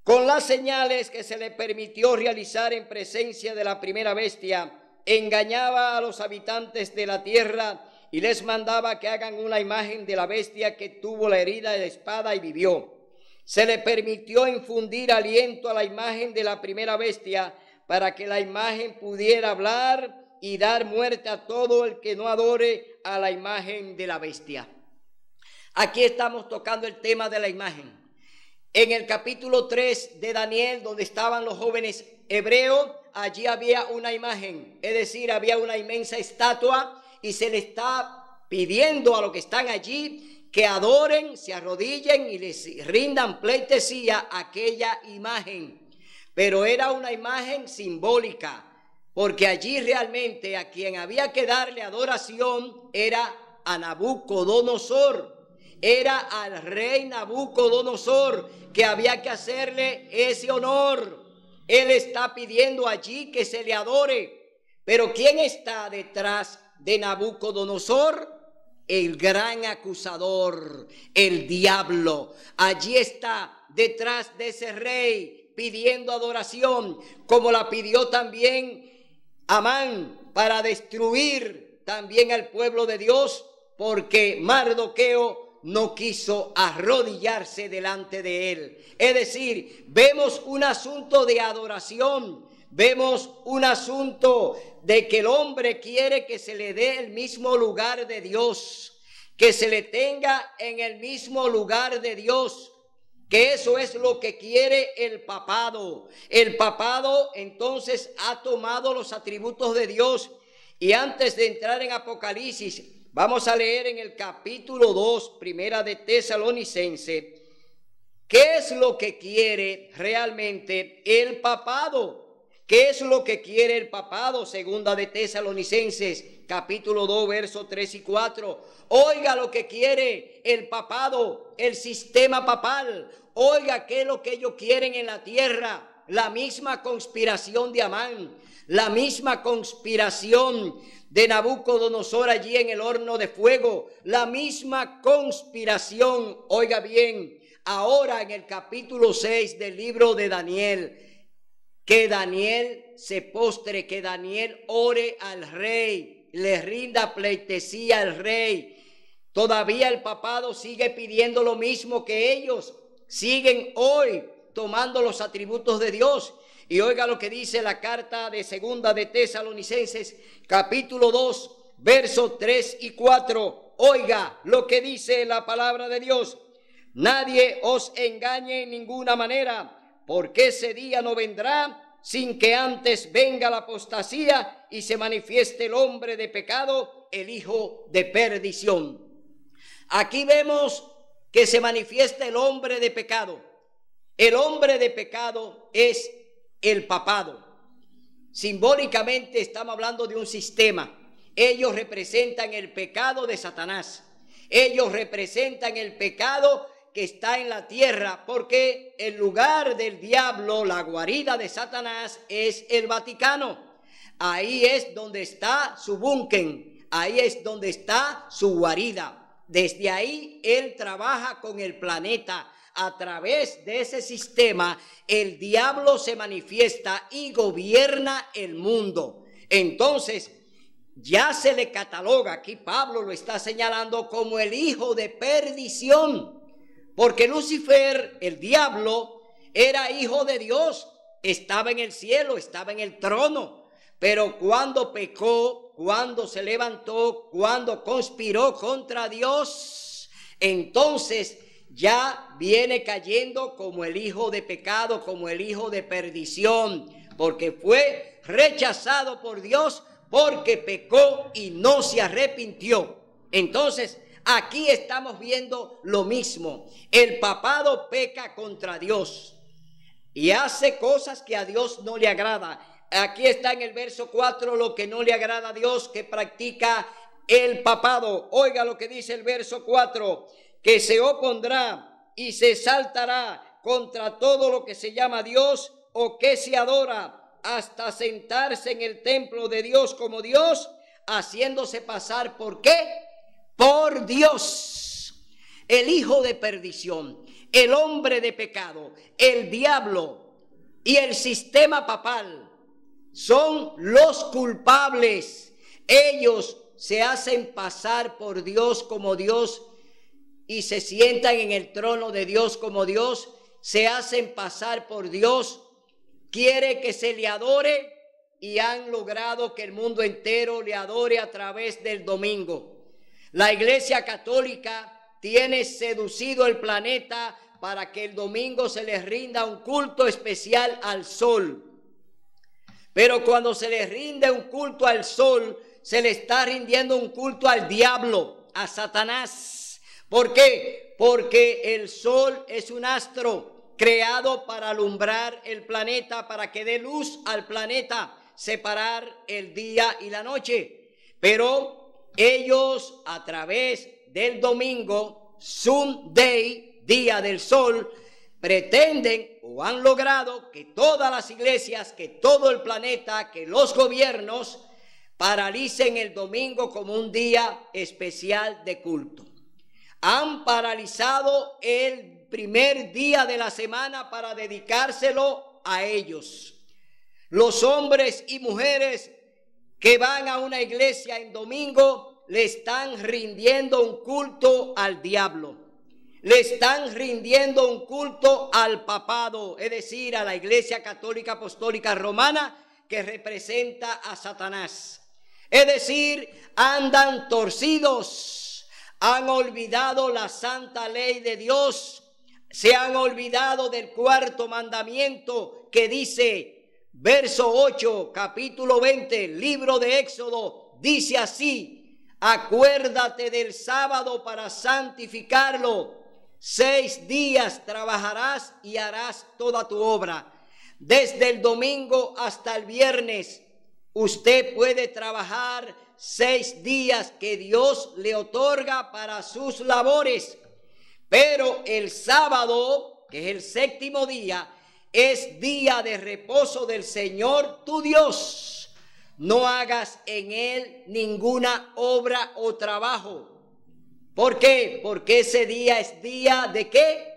B: Con las señales que se le permitió realizar en presencia de la primera bestia, engañaba a los habitantes de la tierra y les mandaba que hagan una imagen de la bestia que tuvo la herida de espada y vivió. Se le permitió infundir aliento a la imagen de la primera bestia para que la imagen pudiera hablar y dar muerte a todo el que no adore a la imagen de la bestia. Aquí estamos tocando el tema de la imagen. En el capítulo 3 de Daniel, donde estaban los jóvenes hebreos, allí había una imagen, es decir, había una inmensa estatua y se le está pidiendo a los que están allí que adoren, se arrodillen y les rindan pleitesía a aquella imagen. Pero era una imagen simbólica, porque allí realmente a quien había que darle adoración era a Nabucodonosor. Era al rey Nabucodonosor que había que hacerle ese honor. Él está pidiendo allí que se le adore. Pero ¿quién está detrás de Nabucodonosor? El gran acusador, el diablo. Allí está detrás de ese rey pidiendo adoración, como la pidió también Amán para destruir también al pueblo de Dios, porque Mardoqueo no quiso arrodillarse delante de él. Es decir, vemos un asunto de adoración, vemos un asunto de que el hombre quiere que se le dé el mismo lugar de Dios, que se le tenga en el mismo lugar de Dios, que eso es lo que quiere el papado. El papado entonces ha tomado los atributos de Dios. Y antes de entrar en Apocalipsis, vamos a leer en el capítulo 2, primera de Tesalonicenses, ¿qué es lo que quiere realmente el papado? ¿Qué es lo que quiere el papado? Segunda de Tesalonicenses, capítulo 2, versos 3 y 4. Oiga lo que quiere el papado, el sistema papal. Oiga qué es lo que ellos quieren en la tierra. La misma conspiración de Amán, la misma conspiración de Nabucodonosor allí en el horno de fuego, la misma conspiración. Oiga bien, ahora en el capítulo 6 del libro de Daniel, que Daniel se postre, que Daniel ore al rey, le rinda pleitesía al rey. Todavía el papado sigue pidiendo lo mismo que ellos, siguen hoy tomando los atributos de Dios. Y oiga lo que dice la carta de segunda de Tesalonicenses, capítulo 2, versos 3 y 4. oiga lo que dice la palabra de Dios. Nadie os engañe en ninguna manera, porque ese día no vendrá sin que antes venga la apostasía y se manifieste el hombre de pecado, el hijo de perdición. Aquí vemos que se manifiesta el hombre de pecado. El hombre de pecado es el papado. Simbólicamente estamos hablando de un sistema. Ellos representan el pecado de Satanás. Ellos representan el pecado que está en la tierra, porque el lugar del diablo, la guarida de Satanás, es el Vaticano. Ahí es donde está su búnker, ahí es donde está su guarida. Desde ahí él trabaja con el planeta. A través de ese sistema, el diablo se manifiesta y gobierna el mundo. Entonces, ya se le cataloga, aquí Pablo lo está señalando como el hijo de perdición. Porque Lucifer, el diablo, era hijo de Dios, estaba en el cielo, estaba en el trono. Pero cuando pecó, cuando se levantó, cuando conspiró contra Dios, entonces ya viene cayendo como el hijo de pecado, como el hijo de perdición, porque fue rechazado por Dios, porque pecó y no se arrepintió. Entonces, aquí estamos viendo lo mismo. El papado peca contra Dios y hace cosas que a Dios no le agrada. Aquí está en el verso 4 lo que no le agrada a Dios, que practica el papado. Oiga lo que dice el verso 4, que se opondrá y se saltará contra todo lo que se llama Dios o que se adora, hasta sentarse en el templo de Dios como Dios, haciéndose pasar ¿por qué? Por Dios. El hijo de perdición, el hombre de pecado, el diablo y el sistema papal son los culpables. Ellos se hacen pasar por Dios como Dios y se sientan en el trono de Dios como Dios, se hacen pasar por Dios, quiere que se le adore y han logrado que el mundo entero le adore a través del domingo. La Iglesia Católica tiene seducido el planeta para que el domingo se les rinda un culto especial al sol. Pero cuando se le rinde un culto al sol, se le está rindiendo un culto al diablo, a Satanás. ¿Por qué? Porque el sol es un astro creado para alumbrar el planeta, para que dé luz al planeta, separar el día y la noche. Pero ellos, a través del domingo, Sunday, día del sol, pretenden o han logrado que todas las iglesias, que todo el planeta, que los gobiernos paralicen el domingo como un día especial de culto. Han paralizado el primer día de la semana para dedicárselo a ellos. Los hombres y mujeres que van a una iglesia en domingo le están rindiendo un culto al diablo. Le están rindiendo un culto al papado, es decir, a la Iglesia Católica Apostólica Romana, que representa a Satanás. Es decir, andan torcidos, han olvidado la santa ley de Dios, se han olvidado del cuarto mandamiento que dice, verso 8, capítulo 20, libro de Éxodo, dice así: acuérdate del sábado para santificarlo. 6 días trabajarás y harás toda tu obra. Desde el domingo hasta el viernes, usted puede trabajar 6 días que Dios le otorga para sus labores. Pero el sábado, que es el 7º día, es día de reposo del Señor tu Dios. No hagas en él ninguna obra o trabajo. ¿Por qué? Porque ese día es día de ¿qué?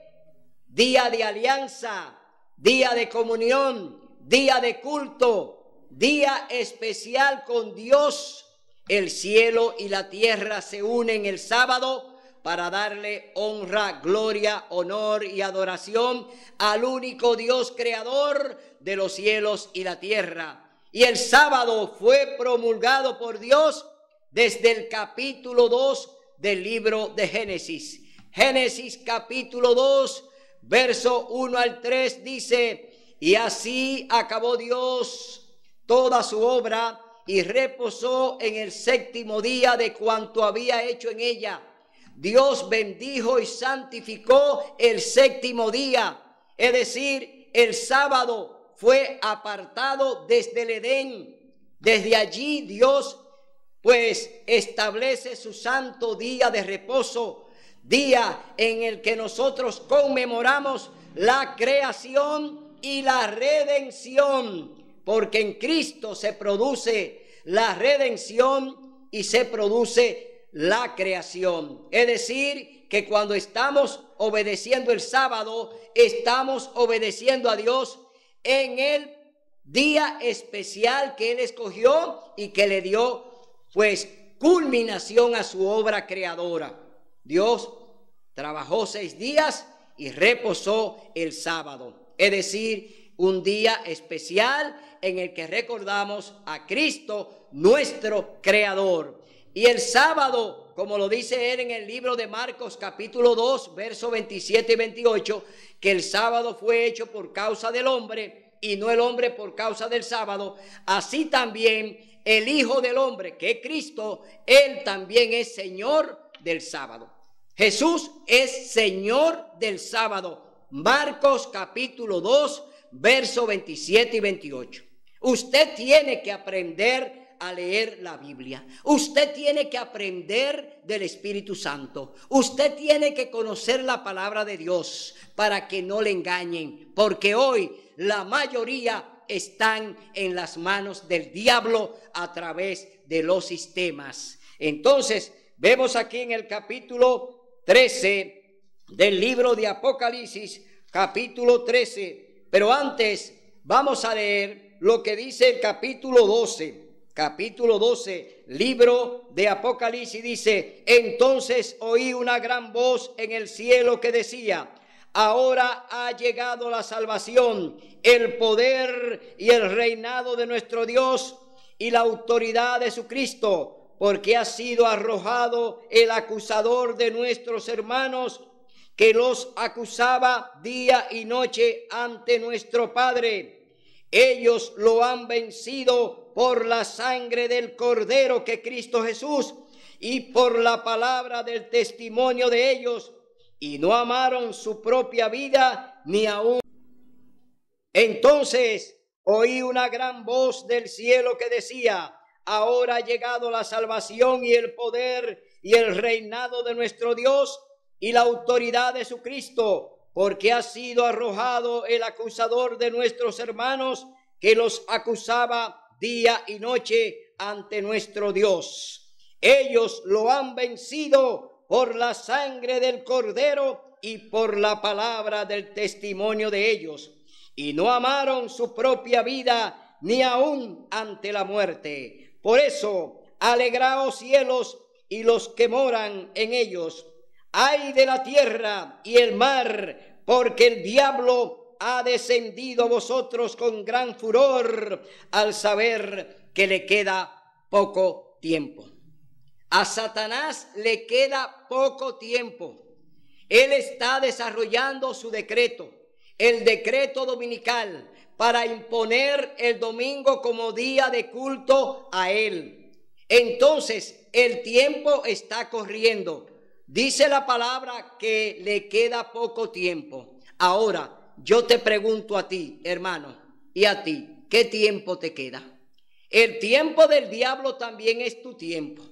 B: Día de alianza, día de comunión, día de culto, día especial con Dios. El cielo y la tierra se unen el sábado para darle honra, gloria, honor y adoración al único Dios creador de los cielos y la tierra. Y el sábado fue promulgado por Dios desde el capítulo 2 del libro de Génesis. Génesis capítulo 2, verso 1 al 3 dice: y así acabó Dios toda su obra y reposó en el séptimo día de cuanto había hecho en ella. Dios bendijo y santificó el séptimo día, es decir, el sábado fue apartado desde el Edén. Desde allí Dios pues establece su santo día de reposo, día en el que nosotros conmemoramos la creación y la redención, porque en Cristo se produce la redención y se produce la creación. Es decir, que cuando estamos obedeciendo el sábado, estamos obedeciendo a Dios en el día especial que Él escogió y que le dio pues culminación a su obra creadora. Dios trabajó 6 días y reposó el sábado, es decir, un día especial en el que recordamos a Cristo, nuestro creador. Y el sábado, como lo dice él en el libro de Marcos capítulo 2, versos 27 y 28, que el sábado fue hecho por causa del hombre y no el hombre por causa del sábado, así también el Hijo del Hombre, que es Cristo, Él también es Señor del sábado. Jesús es Señor del sábado. Marcos capítulo 2, versos 27 y 28. Usted tiene que aprender a leer la Biblia. Usted tiene que aprender del Espíritu Santo. Usted tiene que conocer la palabra de Dios para que no le engañen, porque hoy la mayoría están en las manos del diablo a través de los sistemas. Entonces, vemos aquí en el capítulo 13 del libro de Apocalipsis, capítulo 13, pero antes vamos a leer lo que dice el capítulo 12. Capítulo 12, libro de Apocalipsis, dice: entonces oí una gran voz en el cielo que decía: ahora ha llegado la salvación, el poder y el reinado de nuestro Dios y la autoridad de su Cristo, porque ha sido arrojado el acusador de nuestros hermanos, que los acusaba día y noche ante nuestro Padre. Ellos lo han vencido por la sangre del Cordero, que Cristo Jesús, y por la palabra del testimonio de ellos, y no amaron su propia vida ni aún. Entonces oí una gran voz del cielo que decía: ahora ha llegado la salvación y el poder y el reinado de nuestro Dios y la autoridad de su Cristo, porque ha sido arrojado el acusador de nuestros hermanos, que los acusaba día y noche ante nuestro Dios. Ellos lo han vencido por la sangre del Cordero y por la palabra del testimonio de ellos, y no amaron su propia vida ni aún ante la muerte. Por eso, alegraos cielos y los que moran en ellos. Ay de la tierra y el mar, porque el diablo ha descendido a vosotros con gran furor, al saber que le queda poco tiempo. A Satanás le queda poco tiempo. Él está desarrollando su decreto, el decreto dominical, para imponer el domingo como día de culto a él. Entonces, el tiempo está corriendo. Dice la palabra que le queda poco tiempo. Ahora, yo te pregunto a ti, hermano, y a ti, ¿qué tiempo te queda? El tiempo del diablo también es tu tiempo.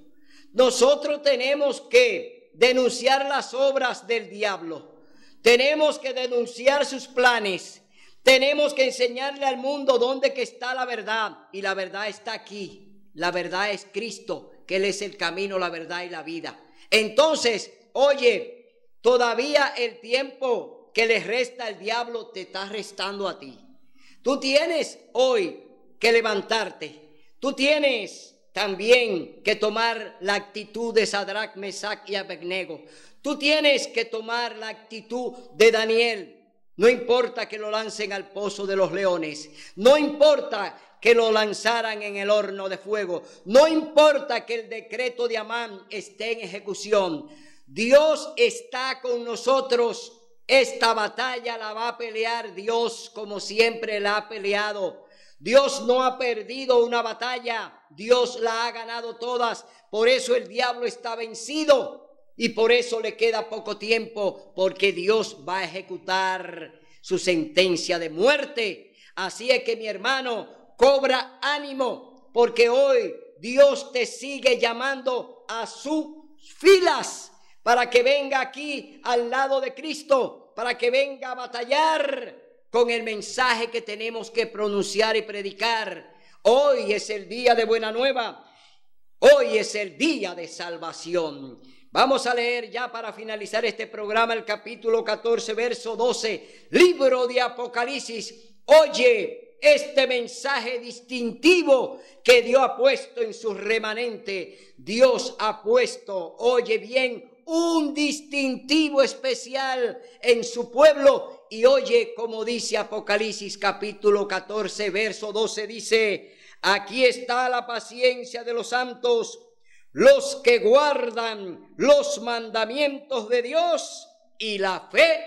B: Nosotros tenemos que denunciar las obras del diablo. Tenemos que denunciar sus planes. Tenemos que enseñarle al mundo dónde que está la verdad. Y la verdad está aquí. La verdad es Cristo, que Él es el camino, la verdad y la vida. Entonces, oye, todavía el tiempo que le resta al diablo te está restando a ti. Tú tienes hoy que levantarte. Tú tienes también que tomar la actitud de Sadrach, Mesach y Abednego. Tú tienes que tomar la actitud de Daniel. No importa que lo lancen al pozo de los leones. No importa que lo lanzaran en el horno de fuego. No importa que el decreto de Amán esté en ejecución. Dios está con nosotros. Esta batalla la va a pelear Dios como siempre la ha peleado. Dios no ha perdido una batalla. Dios la ha ganado todas. Por eso el diablo está vencido. Y por eso le queda poco tiempo, porque Dios va a ejecutar su sentencia de muerte. Así es que, mi hermano, cobra ánimo, porque hoy Dios te sigue llamando a sus filas para que venga aquí al lado de Cristo, para que venga a batallar con el mensaje que tenemos que pronunciar y predicar. Hoy es el día de buena nueva. Hoy es el día de salvación. Vamos a leer ya para finalizar este programa el capítulo 14, verso 12, libro de Apocalipsis. Oye este mensaje distintivo que Dios ha puesto en su remanente. Dios ha puesto, oye bien, un distintivo especial en su pueblo. Y oye como dice Apocalipsis capítulo 14, verso 12, dice: aquí está la paciencia de los santos, los que guardan los mandamientos de Dios y la fe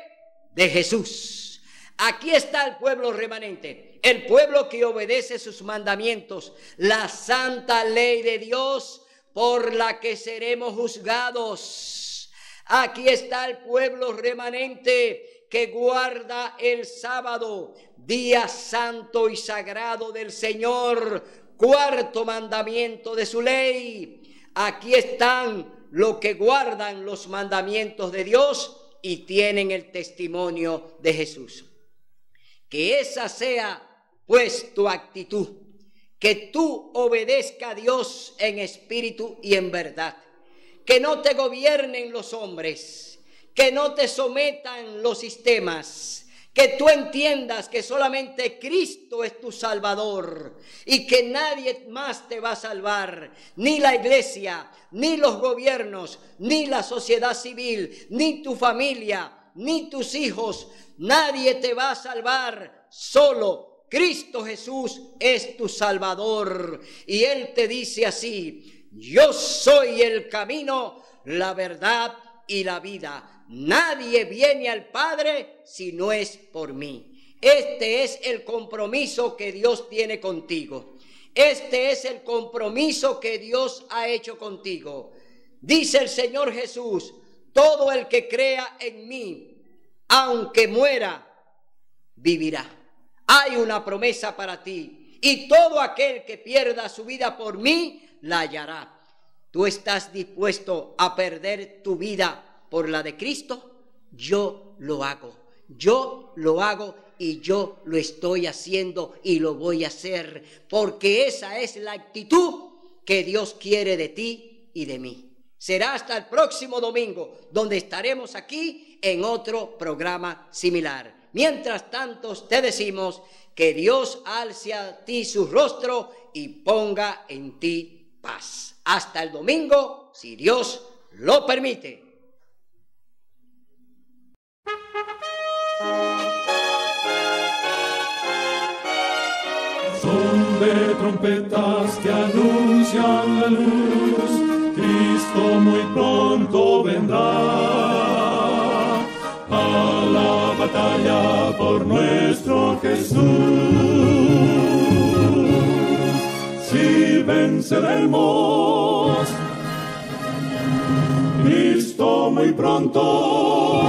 B: de Jesús. Aquí está el pueblo remanente, el pueblo que obedece sus mandamientos, la santa ley de Dios por la que seremos juzgados. Aquí está el pueblo remanente que guarda el sábado, día santo y sagrado del Señor, cuarto mandamiento de su ley. Aquí están los que guardan los mandamientos de Dios y tienen el testimonio de Jesús. Que esa sea pues tu actitud, que tú obedezcas a Dios en espíritu y en verdad, que no te gobiernen los hombres, que no te sometan los sistemas, que tú entiendas que solamente Cristo es tu Salvador y que nadie más te va a salvar, ni la iglesia, ni los gobiernos, ni la sociedad civil, ni tu familia, ni tus hijos. Nadie te va a salvar, solo Cristo Jesús es tu Salvador. Y Él te dice así: yo soy el camino, la verdad y la vida. Nadie viene al Padre si no es por mí. Este es el compromiso que Dios tiene contigo. Este es el compromiso que Dios ha hecho contigo. Dice el Señor Jesús: todo el que crea en mí, aunque muera, vivirá. Hay una promesa para ti. Y todo aquel que pierda su vida por mí, la hallará. ¿Tú estás dispuesto a perder tu vida por la de Cristo? Yo lo hago y yo lo estoy haciendo y lo voy a hacer, porque esa es la actitud que Dios quiere de ti y de mí. Será hasta el próximo domingo, donde estaremos aquí en otro programa similar. Mientras tanto, te decimos que Dios alce a ti su rostro y ponga en ti paz. Hasta el domingo, si Dios lo permite.
A: Son de trompetas que anuncian la luz, Cristo muy pronto vendrá a la batalla por nuestro Jesús. Si venceremos, Cristo muy pronto